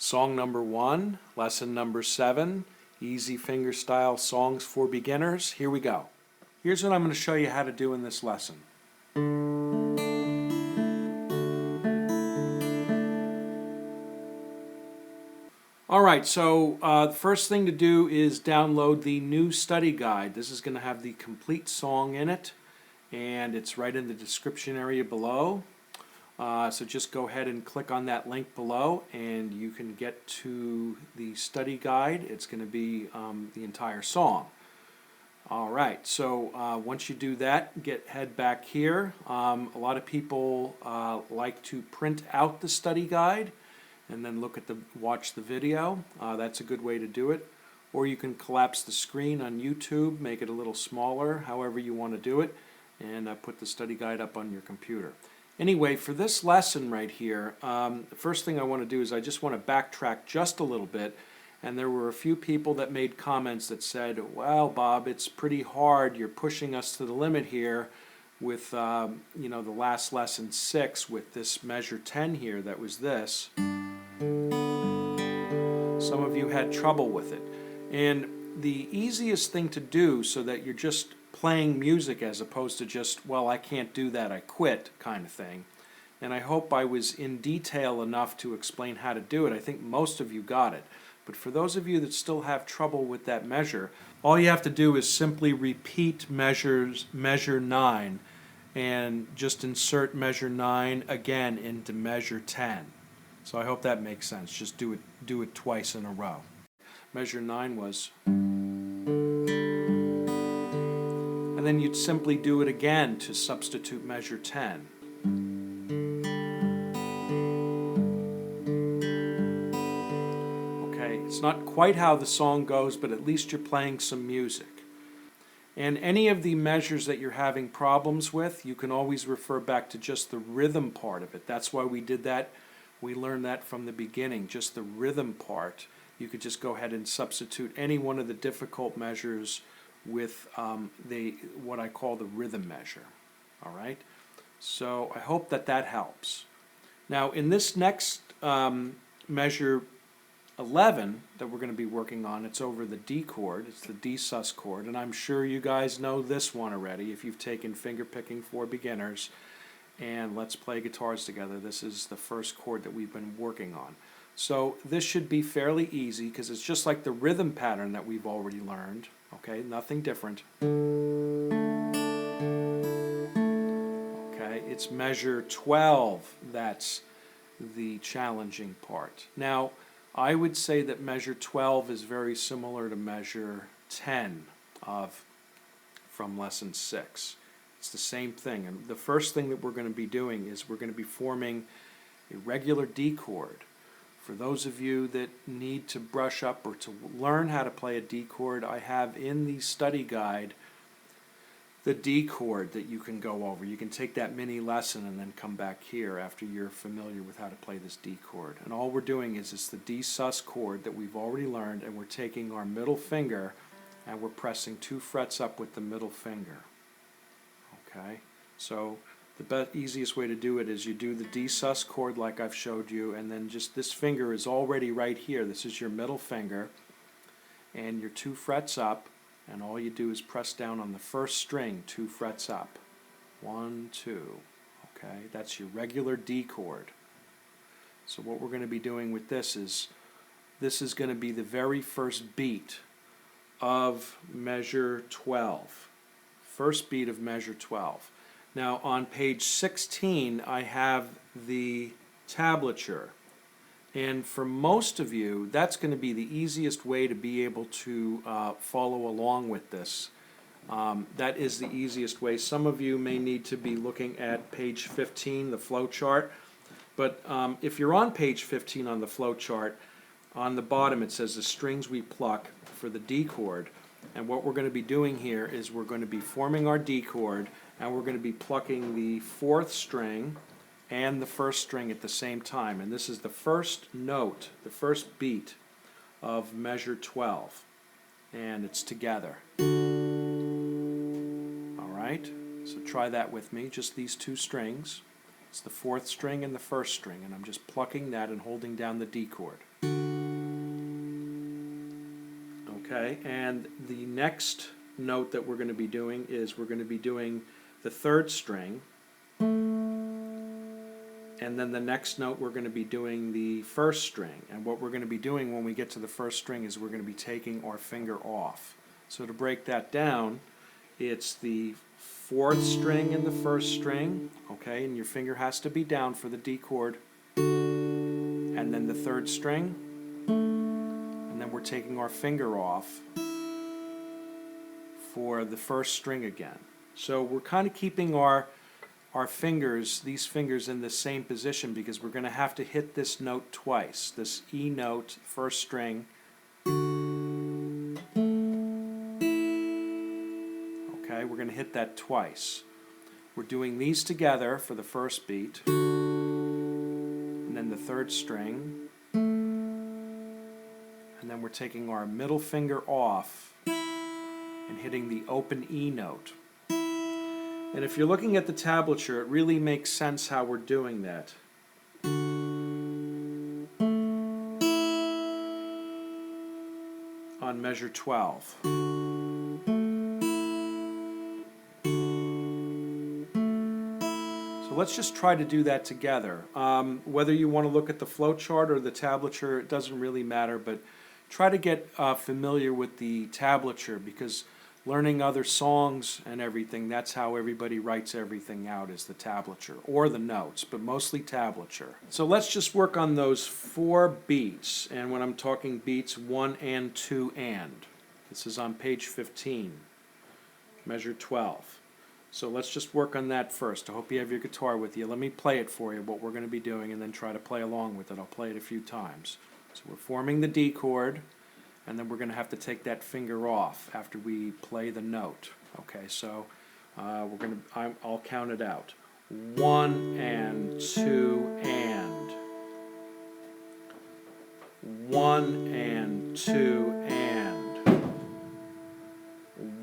Song number 1, lesson number 7, easy fingerstyle songs for beginners. Here we go. Here's what I'm going to show you how to do in this lesson. Alright, so the first thing to do is download the new study guide. This is going to have the complete song in it, and it's right in the description area below. So just go ahead and click on that link below and you can get to the study guide. It's going to be the entire song. Alright, so once you do that, head back here. A lot of people like to print out the study guide and then watch the video. That's a good way to do it. Or you can collapse the screen on YouTube, make it a little smaller, however you want to do it, and put the study guide up on your computer. Anyway, for this lesson right here, the first thing I want to do is I just want to backtrack just a little bit. And there were a few people that made comments that said, well, Bob, it's pretty hard. You're pushing us to the limit here with, the last lesson 6 with this measure 10 here that was this. Some of you had trouble with it. And the easiest thing to do so that you're just playing music as opposed to just, well, I can't do that, I quit kind of thing. And I hope I was in detail enough to explain how to do it. I think most of you got it. But for those of you that still have trouble with that measure, all you have to do is simply repeat measure 9 and just insert measure 9 again into measure 10. So I hope that makes sense. Just do it twice in a row. Measure 9 was, and then you'd simply do it again to substitute measure 10. Okay, it's not quite how the song goes, but at least you're playing some music. And any of the measures that you're having problems with, you can always refer back to just the rhythm part of it. That's why we did that. We learned that from the beginning, just the rhythm part. You could just go ahead and substitute any one of the difficult measures with what I call the rhythm measure. All right? So I hope that helps. Now in this next measure 11 that we're going to be working on, it's over the D chord. It's the D sus chord, and I'm sure you guys know this one already if you've taken Fingerpicking For Beginners and Let's Play Guitars Together. This is the first chord that we've been working on. So this should be fairly easy because it's just like the rhythm pattern that we've already learned. Okay, nothing different. Okay, it's measure 12 that's the challenging part. Now, I would say that measure 12 is very similar to measure 10 from lesson 6. It's the same thing. And the first thing that we're going to be doing is we're going to be forming a regular D chord. For those of you that need to brush up or to learn how to play a D chord, I have in the study guide the D chord that you can go over. You can take that mini lesson and then come back here after you're familiar with how to play this D chord. And all we're doing is it's the D sus chord that we've already learned, and we're taking our middle finger and we're pressing 2 frets up with the middle finger. Okay? So the easiest way to do it is you do the D sus chord like I've showed you, and then just this finger is already right here. This is your middle finger, and your 2 frets up, and all you do is press down on the first string 2 frets up. 1, 2. Okay, that's your regular D chord. So what we're going to be doing with this is going to be the very first beat of measure 12. First beat of measure 12. Now on page 16 I have the tablature, and for most of you that's going to be the easiest way to be able to follow along with this. That is the easiest way. Some of you may need to be looking at page 15, the flow chart, but if you're on page 15 on the flow chart, on the bottom it says the strings we pluck for the D chord. And what we're going to be doing here is we're going to be forming our D chord, and we're going to be plucking the 4th string and the 1st string at the same time. And this is the first note, the first beat of measure 12. And it's together. Alright, so try that with me, just these 2 strings. It's the 4th string and the 1st string, and I'm just plucking that and holding down the D chord. Okay, and the next note that we're going to be doing is we're going to be doing the third string, and then the next note we're going to be doing the first string. And what we're going to be doing when we get to the first string is we're going to be taking our finger off. So to break that down, it's the fourth string in the first string, okay, and your finger has to be down for the D chord, and then the third string, and then we're taking our finger off for the first string again. So we're kind of keeping our fingers, these fingers, in the same position because we're going to have to hit this note twice, this E note, first string. Okay, we're going to hit that twice. We're doing these together for the first beat, and then the third string, and then we're taking our middle finger off and hitting the open E note. And if you're looking at the tablature, it really makes sense how we're doing that. On measure 12. So let's just try to do that together. Whether you want to look at the flow chart or the tablature, it doesn't really matter, but try to get familiar with the tablature, because learning other songs and everything, that's how everybody writes everything out, is the tablature, or the notes, but mostly tablature. So let's just work on those 4 beats, and when I'm talking beats, 1 and 2 and. This is on page 15, measure 12. So let's just work on that first. I hope you have your guitar with you. Let me play it for you, what we're going to be doing, and then try to play along with it. I'll play it a few times. So we're forming the D chord, and then we're going to have to take that finger off after we play the note. Okay, so I'll count it out. 1 and 2 and. 1 and 2 and.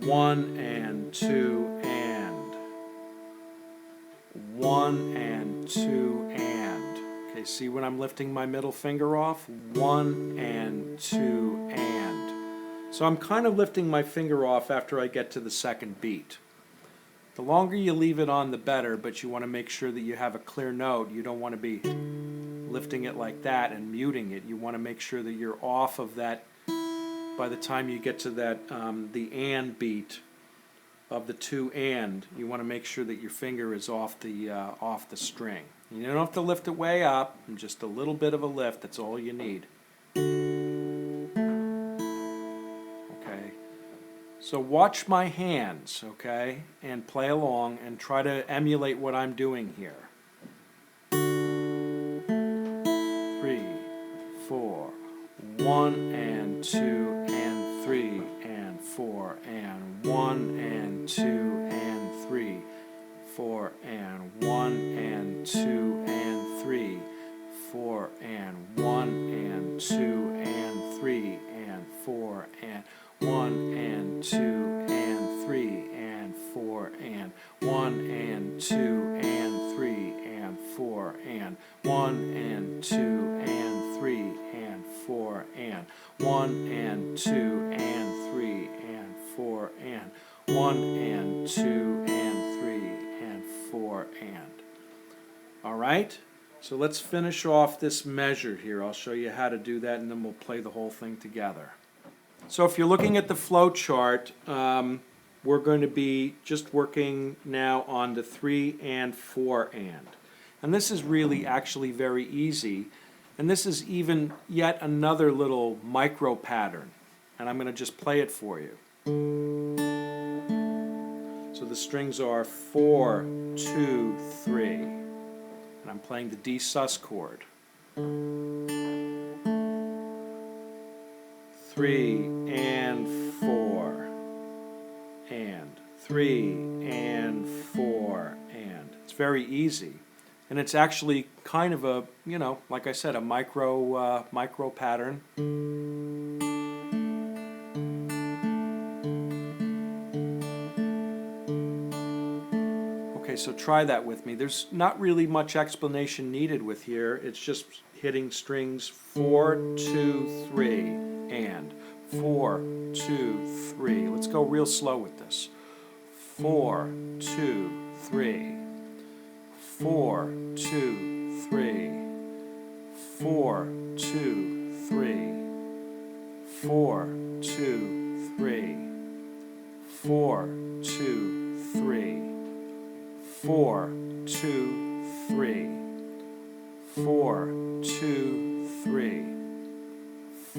1 and 2 and. 1 and 2 and. Okay, see when I'm lifting my middle finger off? 1 and 2 and. So I'm kind of lifting my finger off after I get to the second beat. The longer you leave it on, the better, but you want to make sure that you have a clear note. You don't want to be lifting it like that and muting it. You want to make sure that you're off of that by the time you get to that the and beat of the 2 and. You want to make sure that your finger is off the string. You don't have to lift it way up, just a little bit of a lift, that's all you need. Okay, so watch my hands, okay, and play along and try to emulate what I'm doing here. 3, 4, 1 and 2 and 3 and 4 and 1 and 2 and 3. 4 and 1 and 2 and 3, 4 and 1 and 2 and 3 and 4 and 1 and 2 and 3 and 4 and 1 and 2 and 3 and 4 and 1 and 2 and 3 and 4 and 1 and 2 and 3 and 4 and 1 and 2 and 3 and 4 and. All right, so let's finish off this measure here. I'll show you how to do that, and then we'll play the whole thing together. So if you're looking at the flow chart, we're going to be just working now on the 3 and 4 and. And this is really actually very easy, and this is even yet another little micro pattern, and I'm going to just play it for you. So the strings are 4, 2, 3, and I'm playing the D sus chord. 3 and 4 and 3 and 4 and. It's very easy, and it's actually kind of a, like I said, a micro pattern. Okay, so try that with me. There's not really much explanation needed with here. It's just hitting strings 4, 2, 3, and 4, 2, 3. Let's go real slow with this. 4, 2, 3. 4, 2, 3. 4, 2, 3. 4, 2, 3. 4, 2, 3. 4, 2, 3. 4, 2, 3.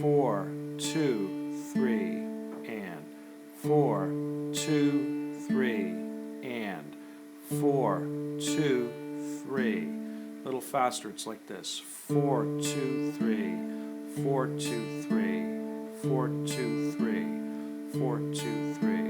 4, 2, 3. And 4, 2, 3. And 4, 2, 3. A little faster, it's like this. 4, 2, 3. 4, 2, 3. 4, 2, 3. 4, 2, 3.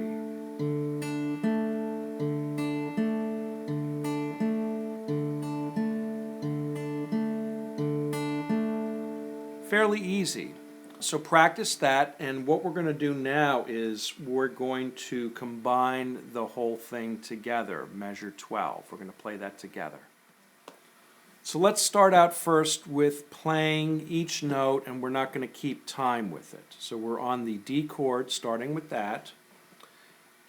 Fairly easy. So practice that, and what we're going to do now is we're going to combine the whole thing together, measure 12. We're going to play that together. So let's start out first with playing each note, and we're not going to keep time with it. So we're on the D chord, starting with that,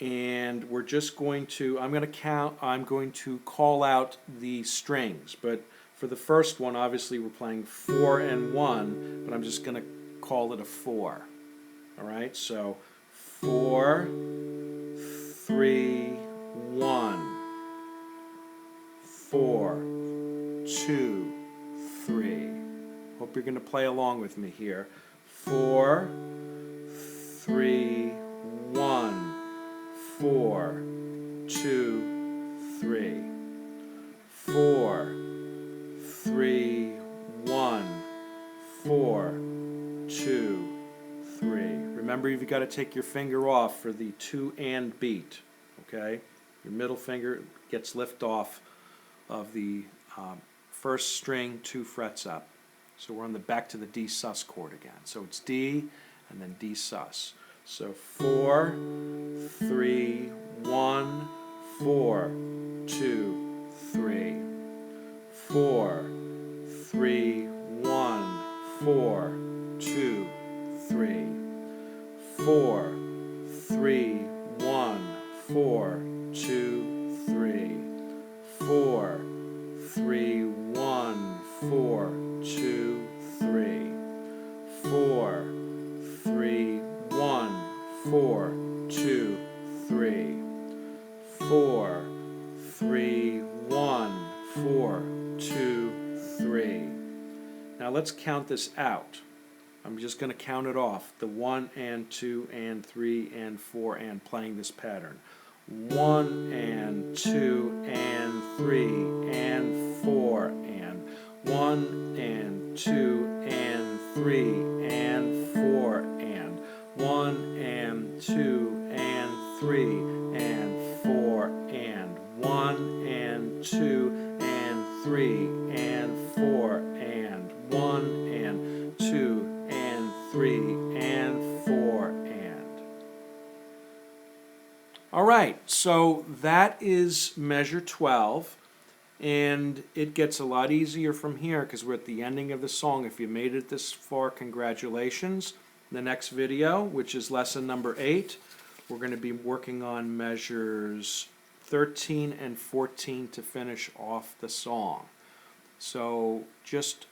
and we're just going to, I'm going to call out the strings, but for the first one, obviously we're playing 4 and 1, but I'm just going to call it a 4. All right, so 4, 3, 1, 4, 2, 3. Hope you're going to play along with me here. 4, 3, 1, 4, 2, 3. 4, 3, 1, 4, 2, 3. Remember, you've got to take your finger off for the 2 and beat, okay? Your middle finger gets lift off of the first string 2 frets up. So we're on the back to the D sus chord again. So it's D and then D sus. So 4, 3, 1, 4, 2, 3. 4, 3, 1, 4, 2, 3. 4, 3, 1, 4, 2, 3. 4, 3, 1, 4, 2, 3. 4, 3, 1, 4, 2, 3. 4, 3, 1, 4, 2, 3. Now let's count this out. I'm just going to count it off. The 1 and 2 and 3 and 4 and playing this pattern. 1 and 2 and 3 and 4 and 1 and 2 and 3 and 4 and 1 and 2 and 3 and 4 and 1 and 2 and 3 and 4 and 1 and 2 and 3 and 4 and. All right, so that is measure 12, and it gets a lot easier from here because we're at the ending of the song. If you made it this far, congratulations. The next video, which is lesson number 8, we're going to be working on measures 13 and 14 to finish off the song. So just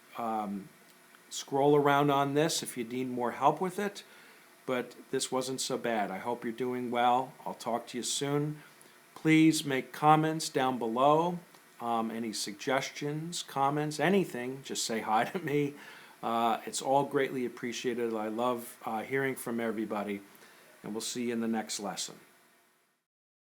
scroll around on this if you need more help with it, but this wasn't so bad. I hope you're doing well. I'll talk to you soon. Please make comments down below. Any suggestions, comments, anything, just say hi to me. It's all greatly appreciated. I love hearing from everybody, and we'll see you in the next lesson.